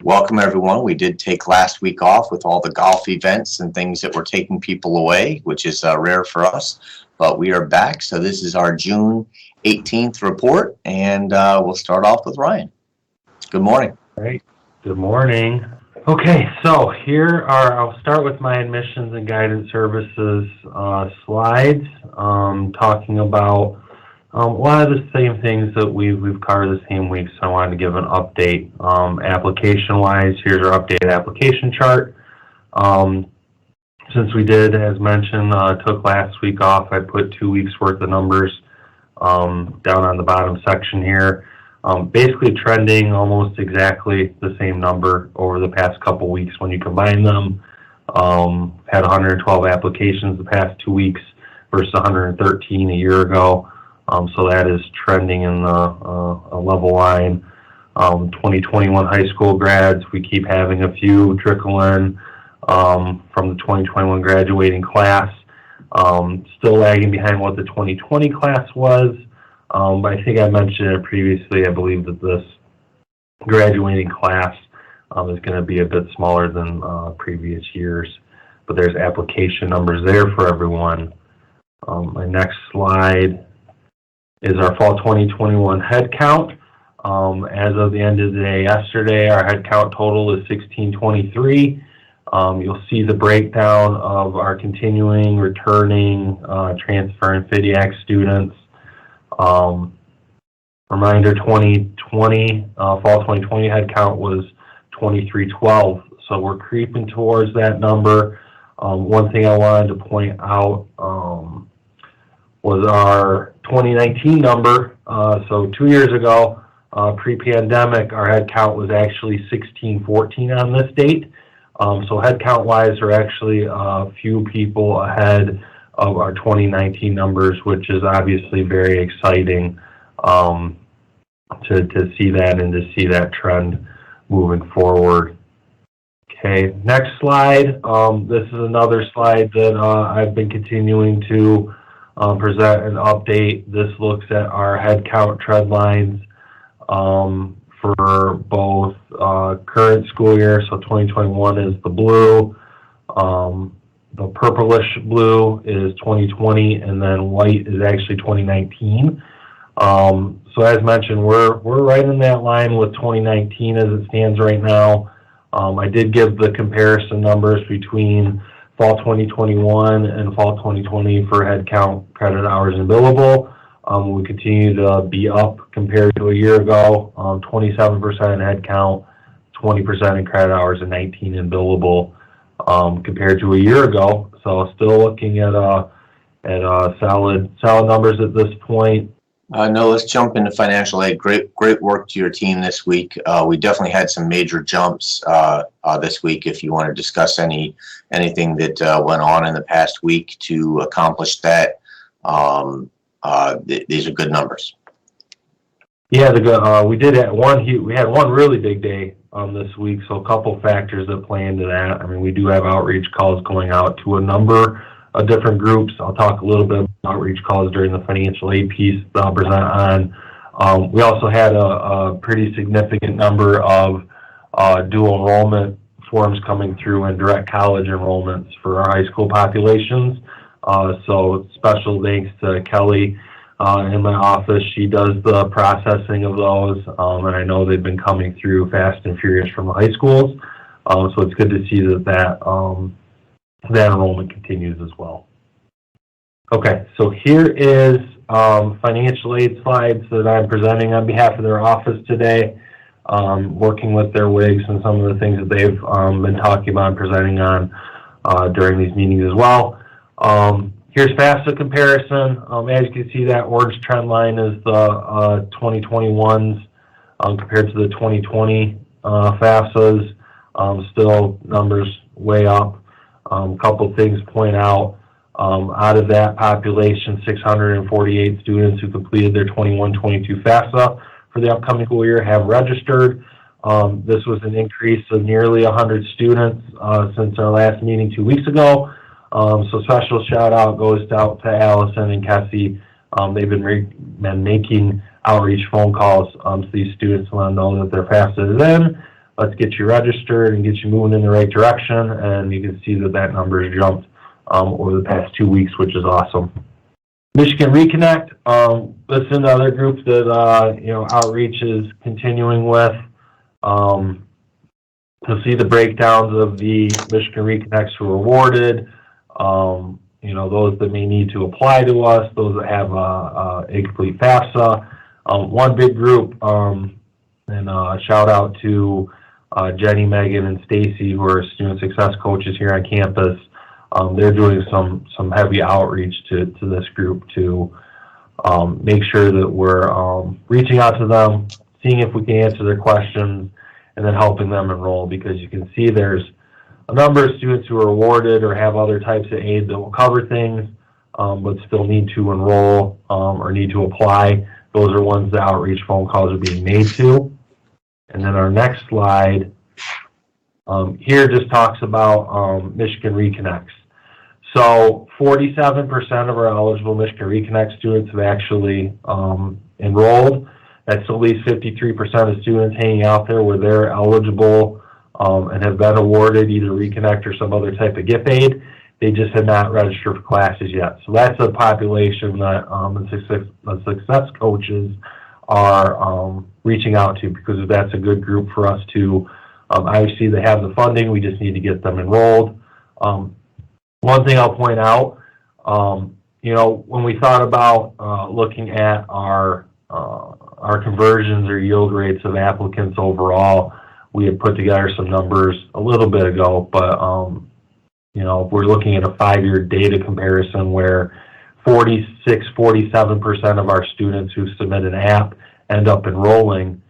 Welcome everyone. We did take last week off with all the golf events and things that were taking people away, which is rare for us, but we are back. So this is our June 18th report, and we'll start off with Ryan. Good morning. Great. Good morning. Okay, so I'll start with my admissions and guidance services slides, talking about a lot of the same things that we've covered the same week, so I wanted to give an update. Application-wise, here's our updated application chart. Since we did, as mentioned, took last week off, I put 2 weeks worth of numbers down on the bottom section here. Basically trending almost exactly the same number over the past couple weeks when you combine them. Had 112 applications the past 2 weeks versus 113 a year ago. So that is trending in a level line. 2021 high school grads, we keep having a few trickle in from the 2021 graduating class. Still lagging behind what the 2020 class was. But I think I mentioned it previously. I believe that this graduating class is going to be a bit smaller than previous years. But there's application numbers there for everyone. My next slide is our fall 2021 head count. As of the end of the day yesterday, our head count total is 1623. You'll see the breakdown of our continuing, returning, transfer, and FIDIAC students. Reminder, 2020, fall 2020 head count was 2312, so we're creeping towards that number. One thing I wanted to point out was our 2019 number. So 2 years ago, pre-pandemic, our head count was actually 1614 on this date. So head count wise, are actually a few people ahead of our 2019 numbers, which is obviously very exciting to see that and to see that trend moving forward. Okay, next slide. This is another slide that I've been continuing to present and update. This looks at our head count trend lines for both current school year, so 2021 is the blue. The purplish blue is 2020, and then white is actually 2019. So as mentioned, we're right in that line with 2019 as it stands right now. I did give the comparison numbers between fall 2021 and fall 2020 for head count, credit hours, and billable. We continue to be up compared to a year ago, 27% in head count, 20% in credit hours, and 19% in billable. Compared to a year ago, so still looking at solid numbers at this point. No, let's jump into financial aid. Great work to your team this week. We definitely had some major jumps this week. If you want to discuss anything that went on in the past week to accomplish that, these are good numbers. Yeah, we had one really big day this week, so a couple factors that play into that. I mean, we do have outreach calls going out to a number of different groups. I'll talk a little bit about outreach calls during the financial aid piece that I'll present on. We also had a pretty significant number of dual enrollment forms coming through and direct college enrollments for our high school populations. So special thanks to Kelly in my office. She does the processing of those, and I know they've been coming through fast and furious from the high schools. So it's good to see that enrollment continues as well. Okay, so here is financial aid slides that I'm presenting on behalf of their office today, working with their WIGs and some of the things that they've been talking about and presenting on during these meetings as well. Here's FAFSA comparison. As you can see, that orange trend line is the 2021s compared to the 2020 FAFSAs. Still numbers way up. A couple things to point out. Out of that population, 648 students who completed their 21-22 FAFSA for the upcoming school year have registered. This was an increase of nearly 100 students since our last meeting 2 weeks ago. So special shout out goes out to Allison and Cassie. They've been making outreach phone calls to these students to let them know that their FAFSA is in. let's get you registered and get you moving in the right direction. And you can see that that number has jumped over the past 2 weeks, which is awesome. Michigan Reconnect, this is another group that outreach is continuing with. You'll see the breakdowns of the Michigan Reconnects who are awarded, those that may need to apply to us, those that have a complete FAFSA. One big group, and a shout out to Jenny, Megan, and Stacy, who are student success coaches here on campus. They're doing some heavy outreach to this group to make sure that we're reaching out to them, seeing if we can answer their questions, and then helping them enroll, because you can see there's a number of students who are awarded or have other types of aid that will cover things, but still need to enroll or need to apply. Those are ones that outreach phone calls are being made to. And then our next slide here just talks about Michigan Reconnects. So 47% of our eligible Michigan Reconnect students have actually enrolled. That's at least 53% of students hanging out there where they're eligible and have been awarded either Reconnect or some other type of gift aid. They just have not registered for classes yet. So that's a population that the success coaches are reaching out to, because that's a good group for us to, obviously they have the funding, we just need to get them enrolled. One thing I'll point out, when we thought about looking at our conversions or yield rates of applicants overall, we had put together some numbers a little bit ago, but we're looking at a 5-year data comparison where 47% of our students who submit an app end up enrolling.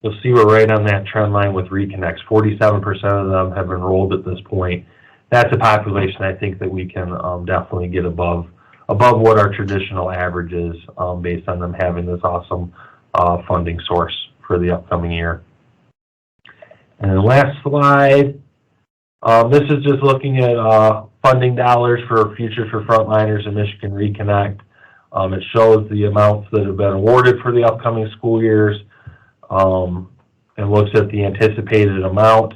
You'll see we're right on that trend line with Reconnects. 47% of them have enrolled at this point. That's a population I think that we can definitely get above what our traditional average is, based on them having this awesome funding source for the upcoming year. And the last slide, this is just looking at funding dollars for Futures for Frontliners and Michigan Reconnect. It shows the amounts that have been awarded for the upcoming school years, and looks at the anticipated amount.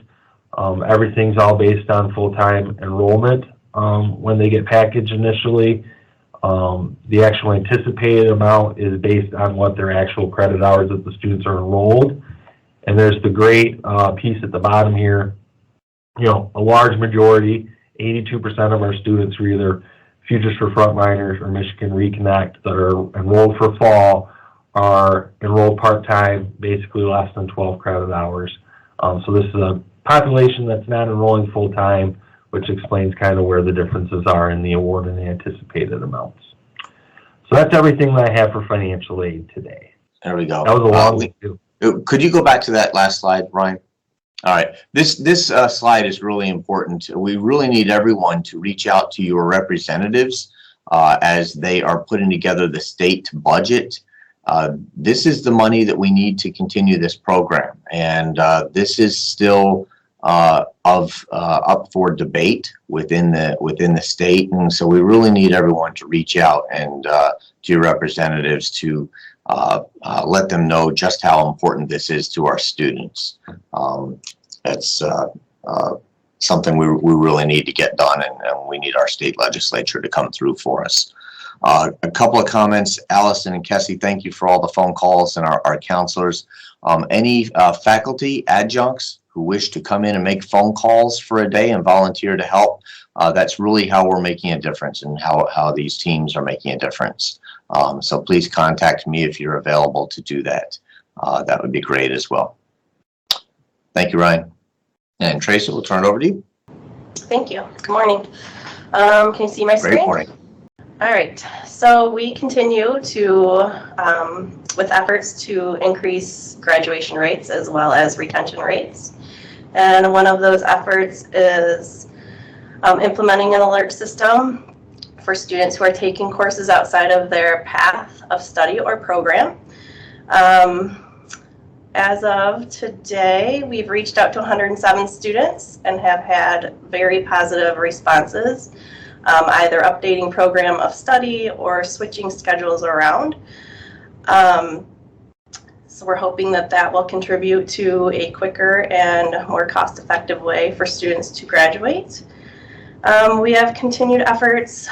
Everything's all based on full-time enrollment when they get packaged initially. The actual anticipated amount is based on what their actual credit hours that the students are enrolled. And there's the great piece at the bottom here. A large majority, 82% of our students are either Futures for Frontliners or Michigan Reconnect that are enrolled for fall are enrolled part-time, basically less than 12 credit hours. So this is a population that's not enrolling full-time, which explains kind of where the differences are in the award and the anticipated amounts. So that's everything that I have for financial aid today. There we go. That was a long one too. Could you go back to that last slide, Ryan? All right. This slide is really important. We really need everyone to reach out to your representatives as they are putting together the state budget. This is the money that we need to continue this program, and this is still up for debate within the state, and so we really need everyone to reach out and to your representatives to let them know just how important this is to our students. That's something we really need to get done, and we need our state legislature to come through for us. A couple of comments, Allison and Kessie, thank you for all the phone calls and our counselors. Any faculty adjuncts who wish to come in and make phone calls for a day and volunteer to help, that's really how we're making a difference and how these teams are making a difference. So please contact me if you're available to do that. That would be great as well. Thank you, Ryan. And Tracy, we'll turn it over to you. Thank you. Good morning. Can you see my screen? Great morning. All right. So we continue to, with efforts to increase graduation rates as well as retention rates. And one of those efforts is implementing an alert system for students who are taking courses outside of their path of study or program. As of today, we've reached out to 107 students and have had very positive responses, either updating program of study or switching schedules around. So we're hoping that that will contribute to a quicker and more cost-effective way for students to graduate. We have continued efforts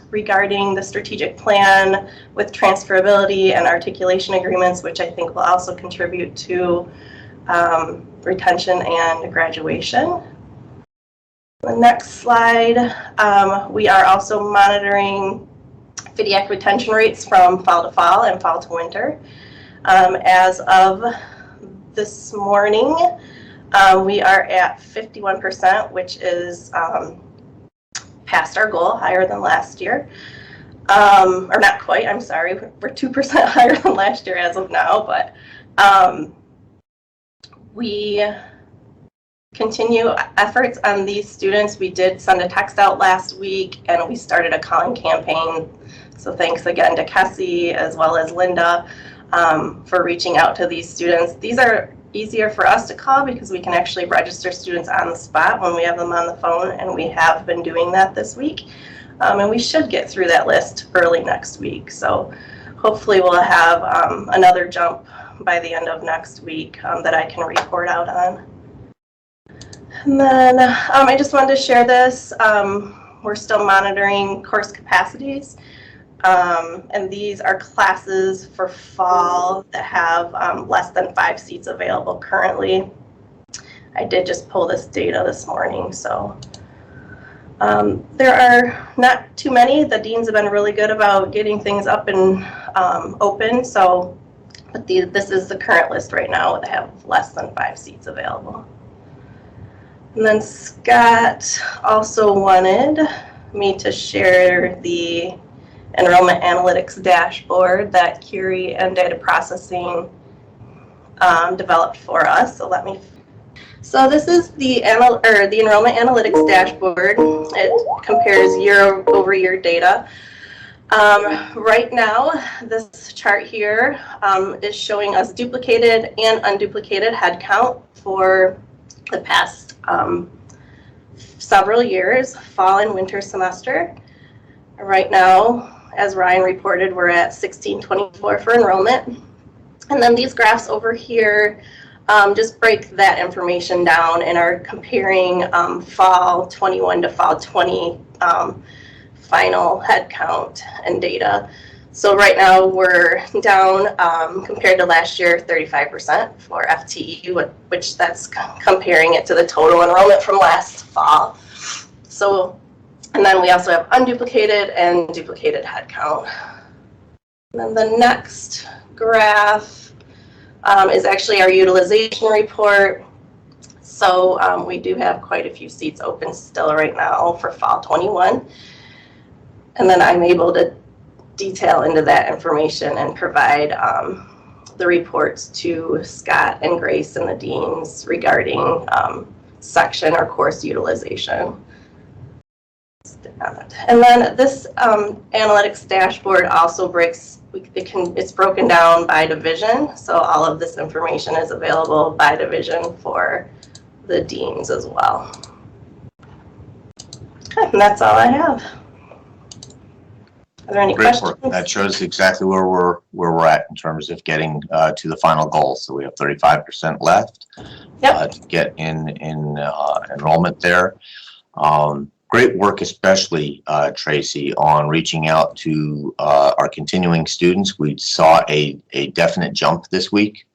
regarding the strategic plan with transferability and articulation agreements, which I think will also contribute to retention and graduation. The next slide, we are also monitoring FDIC retention rates from fall to fall and fall to winter. As of this morning, we are at 51%, which is past our goal, higher than last year. Or not quite, I'm sorry, we're 2% higher than last year as of now, but we continue efforts on these students. We did send a text out last week and we started a calling campaign. So thanks again to Kessie as well as Linda for reaching out to these students. These are easier for us to call because we can actually register students on the spot when we have them on the phone, and we have been doing that this week. And we should get through that list early next week. So hopefully we'll have another jump by the end of next week that I can report out on. And then I just wanted to share this. We're still monitoring course capacities. And these are classes for fall that have less than 5 seats available currently. I did just pull this data this morning, so there are not too many. The deans have been really good about getting things up and open, so but this is the current list right now that have less than 5 seats available. And then Scott also wanted me to share the enrollment analytics dashboard that Curie and data processing developed for us. So this is the enrollment analytics dashboard. It compares year-over-year data. Right now, this chart here is showing us duplicated and unduplicated head count for the past several years, fall and winter semester. Right now, as Ryan reported, we're at 1624 for enrollment. And then these graphs over here just break that information down and are comparing fall 21 to fall 20 final head count and data. So right now we're down compared to last year 35% for FTE, which that's comparing it to the total enrollment from last fall. So, and then we also have unduplicated and duplicated head count. And then the next graph is actually our utilization report. So we do have quite a few seats open still right now for fall 21. And then I'm able to detail into that information and provide the reports to Scott and Grace and the deans regarding section or course utilization. And then this analytics dashboard also it's broken down by division. So all of this information is available by division for the deans as well. Okay, and that's all I have. Are there any questions? That shows exactly where we're at in terms of getting to the final goal. So we have 35% left to get in enrollment there. Great work, especially Tracy, on reaching out to our continuing students. We saw a definite jump this week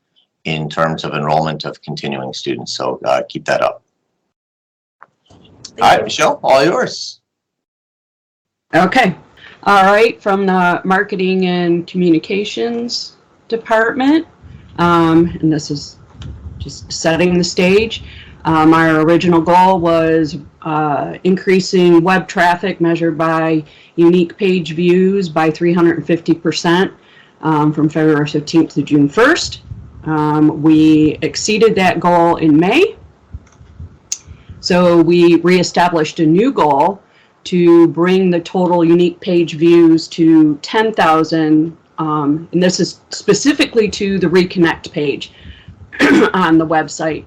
in terms of enrollment of continuing students. So keep that up. All right, Michelle, all yours. Okay. All right, from the Marketing and Communications Department, and this is just setting the stage. Our original goal was increasing web traffic measured by unique page views by 350% from February 15th to June 1st. We exceeded that goal in May, so we reestablished a new goal to bring the total unique page views to 10,000, and this is specifically to the Reconnect page on the website.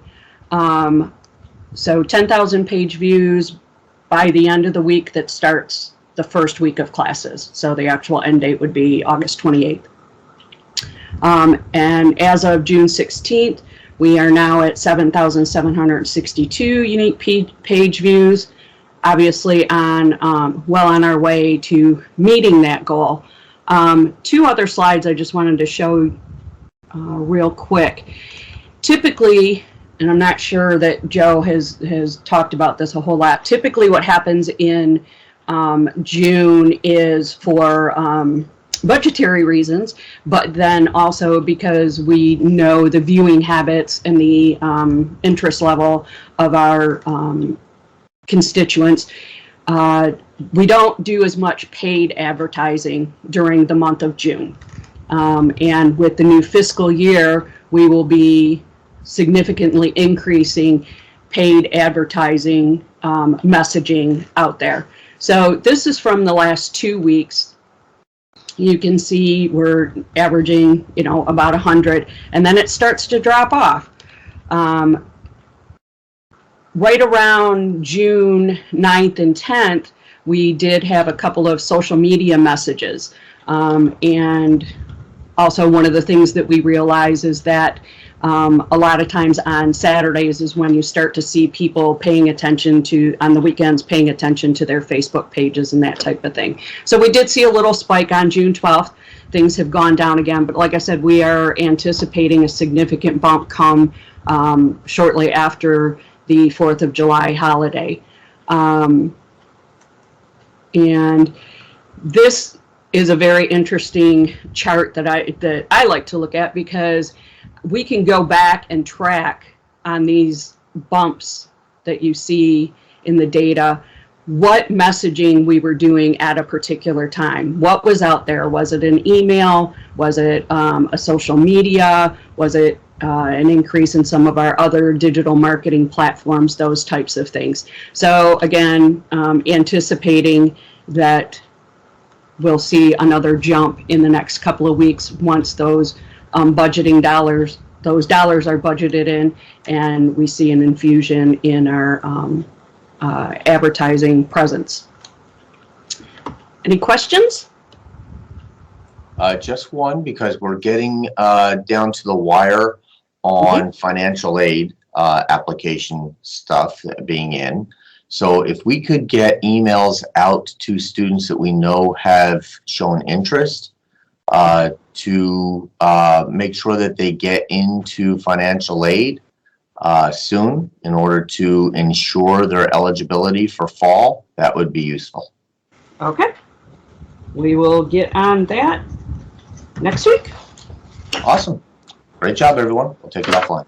So 10,000 page views by the end of the week that starts the first week of classes. So the actual end date would be August 28th. And as of June 16th, we are now at 7,762 unique page views, obviously well on our way to meeting that goal. Two other slides I just wanted to show real quick. Typically, and I'm not sure that Joe has talked about this a whole lot, typically what happens in June is for budgetary reasons, but then also because we know the viewing habits and the interest level of our constituents. We don't do as much paid advertising during the month of June. And with the new fiscal year, we will be significantly increasing paid advertising messaging out there. So this is from the last 2 weeks. You can see we're averaging, about 100, and then it starts to drop off. Right around June 9th and 10th, we did have a couple of social media messages. And also one of the things that we realize is that a lot of times on Saturdays is when you start to see people paying attention to, on the weekends, paying attention to their Facebook pages and that type of thing. So we did see a little spike on June 12th. Things have gone down again, but like I said, we are anticipating a significant bump come shortly after the 4th of July holiday. And this is a very interesting chart that I like to look at, because we can go back and track on these bumps that you see in the data what messaging we were doing at a particular time. What was out there? Was it an email? Was it a social media? Was it an increase in some of our other digital marketing platforms, those types of things? So again, anticipating that we'll see another jump in the next couple of weeks once those budgeting dollars, those dollars are budgeted in, and we see an infusion in our advertising presence. Any questions? Just one, because we're getting down to the wire on financial aid application stuff being in. So if we could get emails out to students that we know have shown interest, to make sure that they get into financial aid soon in order to ensure their eligibility for fall, that would be useful. Okay. We will get on that next week. Awesome. Great job, everyone. We'll take it offline.